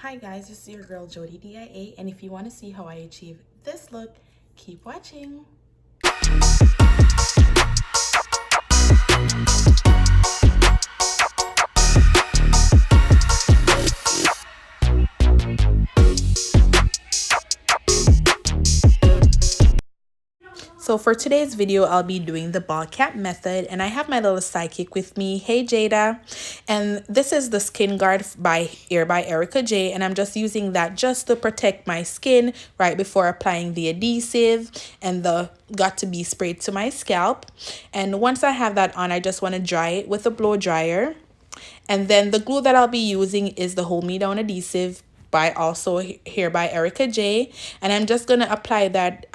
Hi guys, this is your girl Jody D.I.A, and if you want to see how I achieve this look, keep watching. So for today's video, I'll be doing the ball cap method, and I have my little sidekick with me. Hey Jada, and this is the Skin Guard by Erica J, and I'm just using that just to protect my skin right before applying the adhesive and the got to be sprayed to my scalp. And once I have that on, I just want to dry it with a blow dryer. And then the glue that I'll be using is the Hold Me Down adhesive by here by Erica J, and I'm just gonna apply that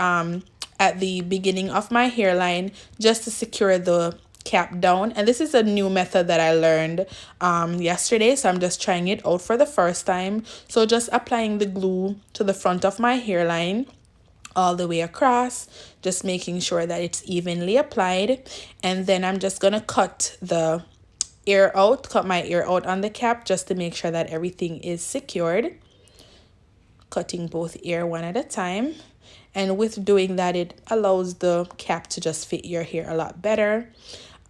at the beginning of my hairline just to secure the cap down. And this is a new method that I learned yesterday, so I'm just trying it out for the first time. So just applying the glue to the front of my hairline all the way across, just making sure that it's evenly applied. And then I'm just gonna cut my ear out on the cap just to make sure that everything is secured, cutting both ear one at a time. And with doing that, it allows the cap to just fit your hair a lot better.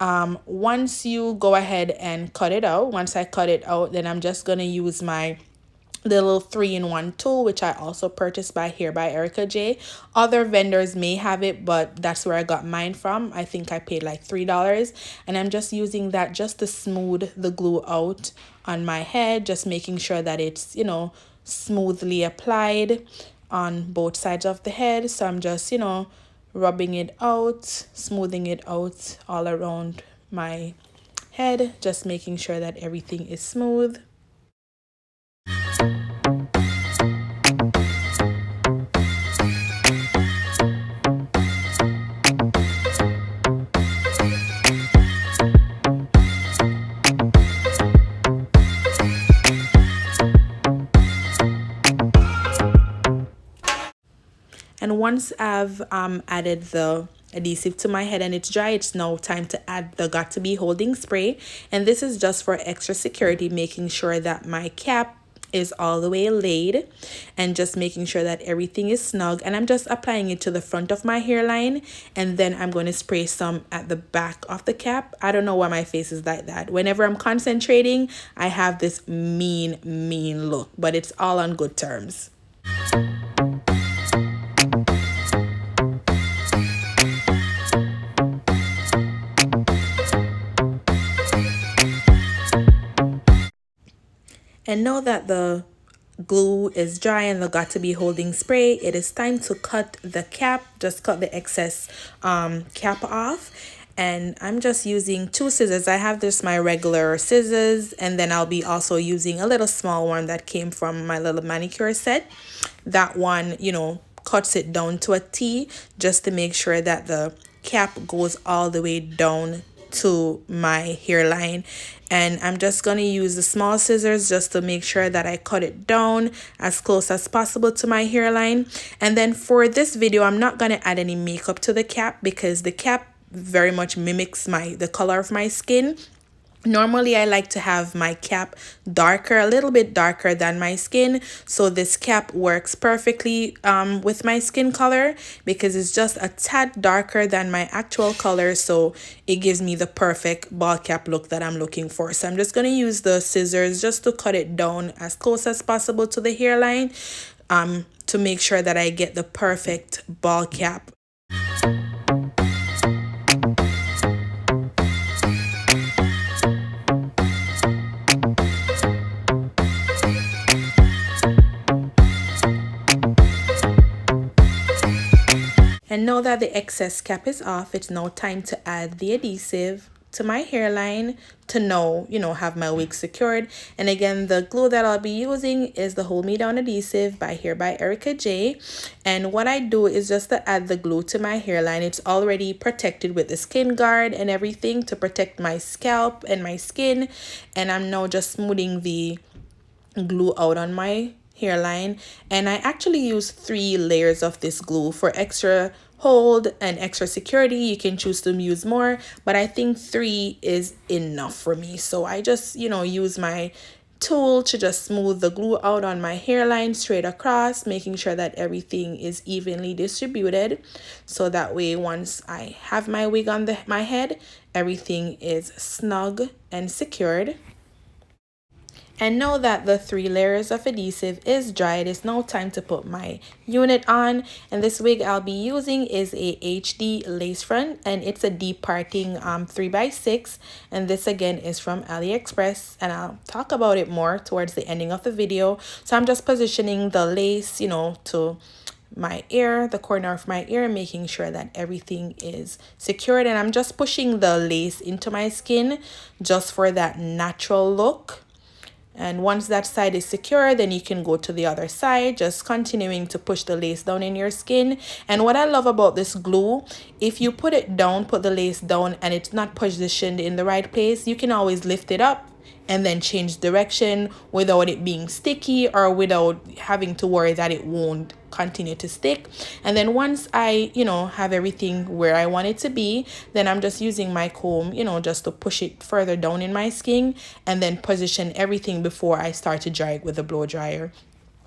Once you go ahead and cut it out, once I cut it out, then I'm just going to use my little 3-in-1 tool, which I also purchased by Erica J. Other vendors may have it, but that's where I got mine from. I think I paid like $3, and I'm just using that just to smooth the glue out on my head, just making sure that it's, smoothly applied on both sides of the head. So I'm just, rubbing it out, smoothing it out all around my head, just making sure that everything is smooth. And once I've added the adhesive to my head and it's dry, it's now time to add the Got To Be holding spray. And this is just for extra security, making sure that my cap is all the way laid and just making sure that everything is snug. And I'm just applying it to the front of my hairline, and then I'm going to spray some at the back of the cap. I don't know why my face is like that. Whenever I'm concentrating, I have this mean look, but it's all on good terms. And now that the glue is dry and the Got To Be holding spray, it is time to cut the cap. Just cut the excess cap off. And I'm just using 2 scissors. I have this my regular scissors, and then I'll be also using a little small one that came from my little manicure set. That one, cuts it down to a T just to make sure that the cap goes all the way down to my hairline. And I'm just going to use the small scissors just to make sure that I cut it down as close as possible to my hairline. And then for this video, I'm not going to add any makeup to the cap because the cap very much mimics the color of my skin. Normally, I like to have my cap darker, a little bit darker than my skin. So this cap works perfectly with my skin color because it's just a tad darker than my actual color. So it gives me the perfect ball cap look that I'm looking for. So I'm just going to use the scissors just to cut it down as close as possible to the hairline to make sure that I get the perfect ball cap. And now that the excess cap is off, it's now time to add the adhesive to my hairline to have my wig secured. And again, the glue that I'll be using is the Hold Me Down adhesive by Erica J. And what I do is just to add the glue to my hairline. It's already protected with the Skin Guard and everything to protect my scalp and my skin. And I'm now just smoothing the glue out on my hairline, and I actually use 3 layers of this glue for extra hold and extra security. You can choose to use more, but I think 3 is enough for me. So I just use my tool to just smooth the glue out on my hairline straight across, making sure that everything is evenly distributed, so that way once I have my wig on my head, everything is snug and secured. And now that the 3 layers of adhesive is dried, it's now time to put my unit on. And this wig I'll be using is a HD lace front, and it's a deep parting 3x6. And this again is from AliExpress, and I'll talk about it more towards the ending of the video. So I'm just positioning the lace, to my ear, the corner of my ear, making sure that everything is secured. And I'm just pushing the lace into my skin just for that natural look. And once that side is secure, then you can go to the other side, just continuing to push the lace down in your skin. And what I love about this glue, if you put it down, put the lace down, and it's not positioned in the right place, you can always lift it up and then change direction without it being sticky or without having to worry that it won't continue to stick. And then once I have everything where I want it to be, then I'm just using my comb just to push it further down in my skin and then position everything before I start to dry it with a blow dryer.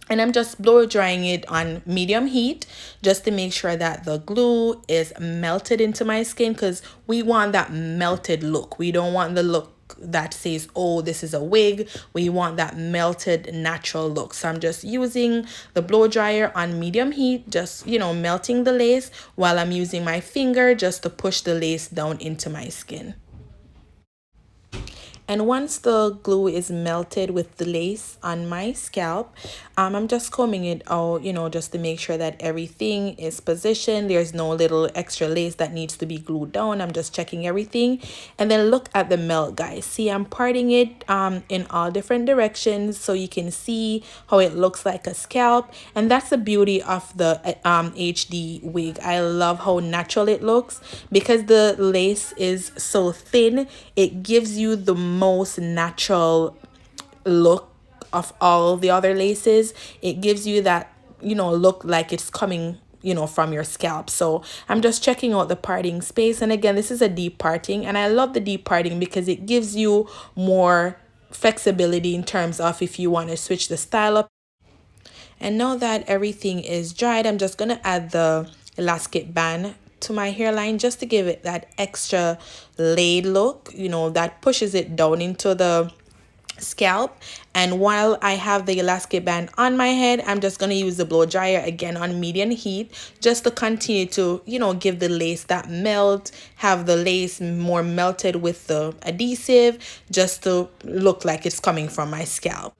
And I'm just blow drying it on medium heat just to make sure that the glue is melted into my skin, because we want that melted look. We don't want the look that says, oh, this is a wig. We want that melted natural look. So I'm just using the blow dryer on medium heat, just melting the lace, while I'm using my finger just to push the lace down into my skin. And once the glue is melted with the lace on my scalp, I'm just combing it out, just to make sure that everything is positioned. There's no little extra lace that needs to be glued down. I'm just checking everything. And then look at the melt, guys. See, I'm parting it in all different directions so you can see how it looks like a scalp. And that's the beauty of the HD wig. I love how natural it looks. Because the lace is so thin, it gives you the most natural look of all the other laces. It gives you that look like it's coming from your scalp. So I'm just checking out the parting space, and again, this is a deep parting, and I love the deep parting because it gives you more flexibility in terms of if you want to switch the style up. And now that everything is dried, I'm just gonna add the elastic band to my hairline just to give it that extra laid look, that pushes it down into the scalp. And while I have the elastic band on my head, I'm just going to use the blow dryer again on medium heat just to continue to give the lace that melt, have the lace more melted with the adhesive, just to look like it's coming from my scalp.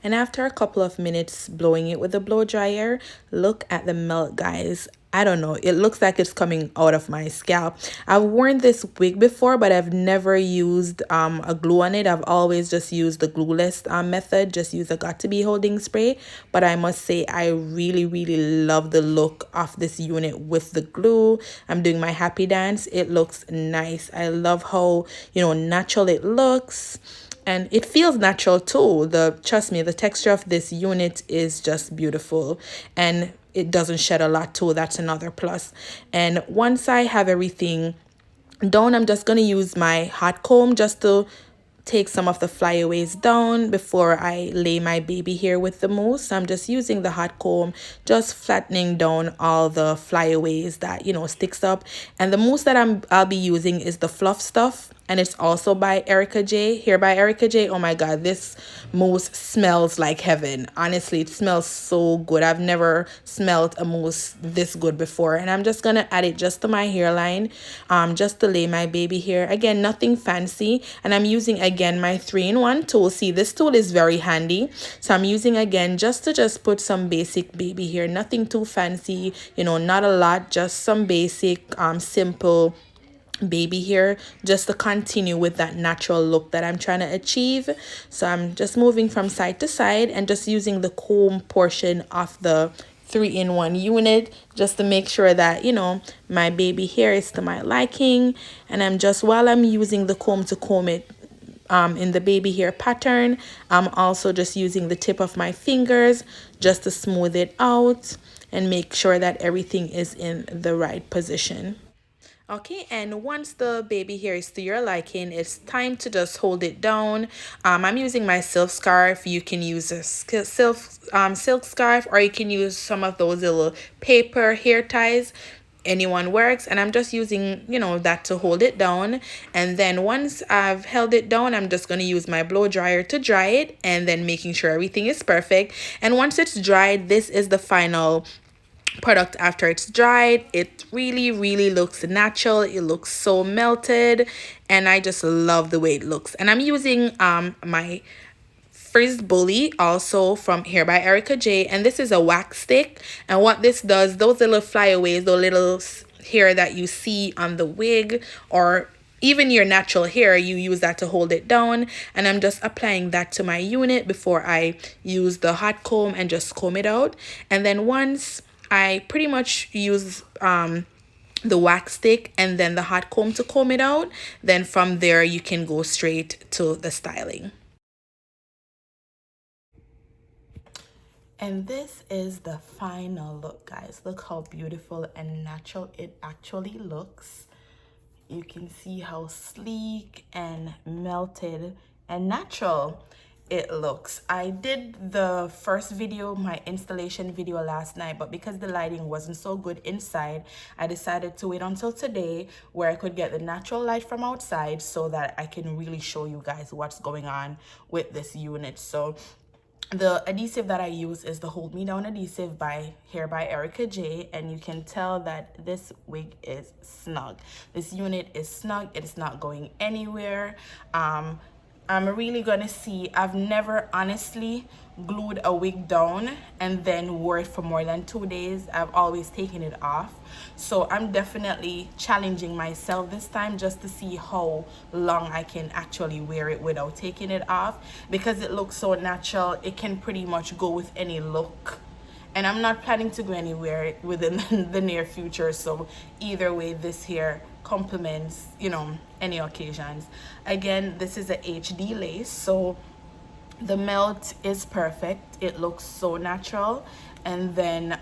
And after a couple of minutes blowing it with the blow dryer, look at the melt, guys. I don't know, it looks like it's coming out of my scalp. I've worn this wig before, but I've never used a glue on it. I've always just used the glueless method, just use a got2b holding spray. But I must say, I really love the look of this unit with the glue. I'm doing my happy dance. It looks nice. I love how natural it looks. And it feels natural too. Trust me, the texture of this unit is just beautiful. And it doesn't shed a lot too. That's another plus. And once I have everything done, I'm just going to use my hot comb just to take some of the flyaways down before I lay my baby hair with the mousse. So I'm just using the hot comb, just flattening down all the flyaways that sticks up. And the mousse that I'll be using is the Fluff Stuff, and it's also by Erica J, Hair by Erica J. Oh my god, this mousse smells like heaven. Honestly, it smells so good. I've never smelled a mousse this good before. And I'm just gonna add it just to my hairline, just to lay my baby hair. Again, nothing fancy. And I'm using again my 3-in-1 tool. See, this tool is very handy. So I'm using again just to put some basic baby hair. Nothing too fancy, not a lot, just some basic simple baby hair, just to continue with that natural look that I'm trying to achieve. So I'm just moving from side to side and just using the comb portion of the 3-in-1 unit just to make sure that my baby hair is to my liking. And I'm just, while I'm using the comb to comb it in the baby hair pattern, I'm also just using the tip of my fingers just to smooth it out and make sure that everything is in the right position. Okay, and once the baby hair is to your liking, it's time to just hold it down. I'm using my silk scarf. You can use a silk scarf, or you can use some of those little paper hair ties. Anyone works, and I'm just using, that to hold it down. And then once I've held it down, I'm just going to use my blow dryer to dry it, and then making sure everything is perfect. And once it's dried, this is the final product after it's dried. It really looks natural. It looks so melted, and I just love the way it looks. And I'm using my Frizz Bully, also from Hair by Erica J, and this is a wax stick. And what this does, those little flyaways, those little hair that you see on the wig or even your natural hair, you use that to hold it down. And I'm just applying that to my unit before I use the hot comb and just comb it out. And then once I pretty much use the wax stick and then the hot comb to comb it out, then from there you can go straight to the styling. And this is the final look, guys. Look how beautiful and natural it actually looks. You can see how sleek and melted and natural it looks. I did the first video, my installation video, last night, but because the lighting wasn't so good inside, I decided to wait until today where I could get the natural light from outside so that I can really show you guys what's going on with this unit. So the adhesive that I use is the Hold Me Down adhesive by Hair by Erica J, and you can tell that this wig is snug. This unit is snug. It is not going anywhere. I'm really gonna see. I've never honestly glued a wig down and then wore it for more than 2 days. I've always taken it off. So I'm definitely challenging myself this time just to see how long I can actually wear it without taking it off, because it looks so natural. It can pretty much go with any look. And I'm not planning to go anywhere within the near future. So either way, this here complements, any occasions. Again, this is a HD lace, so the melt is perfect. It looks so natural. And then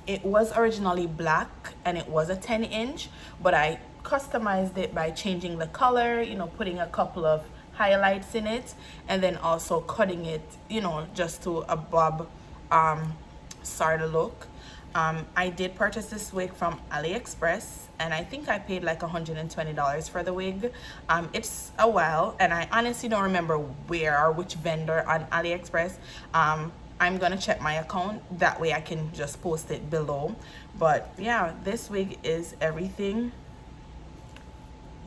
it was originally black and it was a 10-inch, but I customized it by changing the color, putting a couple of highlights in it, and then also cutting it, just to a bob sort of look. I did purchase this wig from AliExpress, and I think I paid like $120 for the wig. It's a while, and I honestly don't remember where or which vendor on AliExpress. I'm gonna check my account, that way I can just post it below. But yeah, this wig is everything.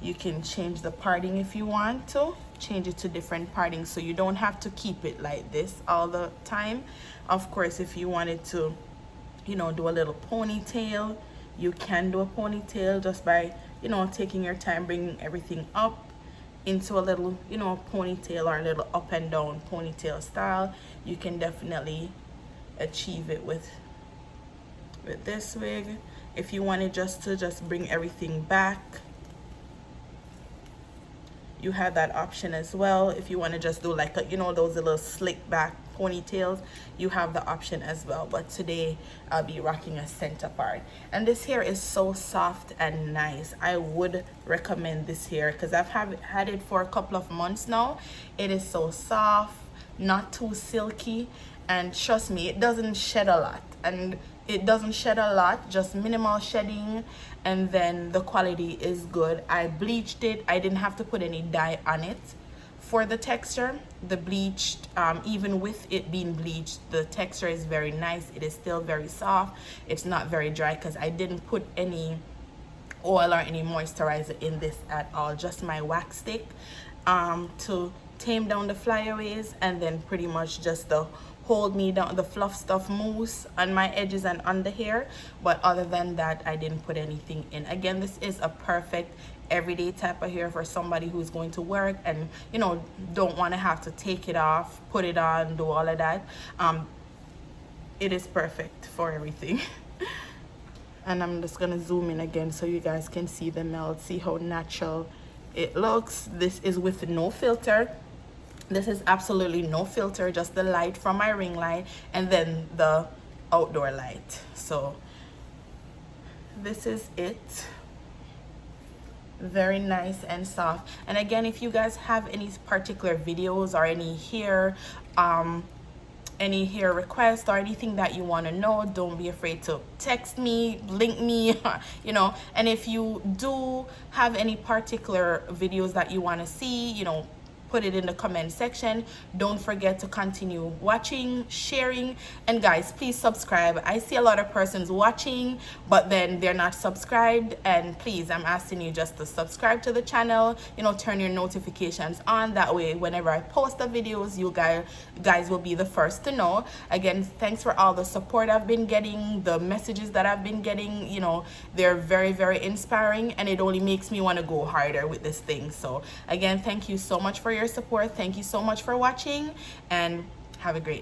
You can change the parting if you want to, change it to different parting, so you don't have to keep it like this all the time. Of course, if you wanted to, do a little ponytail, you can do a ponytail just by, taking your time, bringing everything up into a little, ponytail, or a little up and down ponytail style. You can definitely achieve it with this wig. If you wanted just bring everything back, you have that option as well. If you want to just do like those little slick back ponytails, you have the option as well. But today I'll be rocking a center part, and this hair is so soft and nice. I would recommend this hair because I've had it for a couple of months now. It is so soft, not too silky, and trust me, it doesn't shed a lot. And it doesn't shed a lot, just minimal shedding, and then the quality is good. I bleached it. I didn't have to put any dye on it for the texture. The bleached, even with it being bleached, the texture is very nice. It is still very soft. It's not very dry because I didn't put any oil or any moisturizer in this at all, just my wax stick to tame down the flyaways, and then pretty much just the Hold Me Down, the fluff stuff mousse on my edges and on the hair. But other than that, I didn't put anything in. Again, this is a perfect everyday type of hair for somebody who's going to work and don't want to have to take it off, put it on, do all of that. It is perfect for everything. And I'm just gonna zoom in again so you guys can see the melt, see how natural it looks. This is with no filter. This is absolutely no filter, just the light from my ring light and then the outdoor light. So this is it. very nice and soft. And again, if you guys have any particular videos or any hair requests or anything that you want to know, don't be afraid to text me, link me, you know. And if you do have any particular videos that you want to see, you know, put it in the comment section. Don't forget to continue watching, sharing, and guys, please subscribe. I see a lot of persons watching but then they're not subscribed, and please, I'm asking you just to subscribe to the channel, you know, turn your notifications on. That way whenever I post the videos, you guys will be the first to know. Again, thanks for all the support I've been getting, the messages that I've been getting, you know, they're very, very inspiring, and it only makes me want to go harder with this thing. So again, thank you so much for your support. Thank you so much for watching, and have a great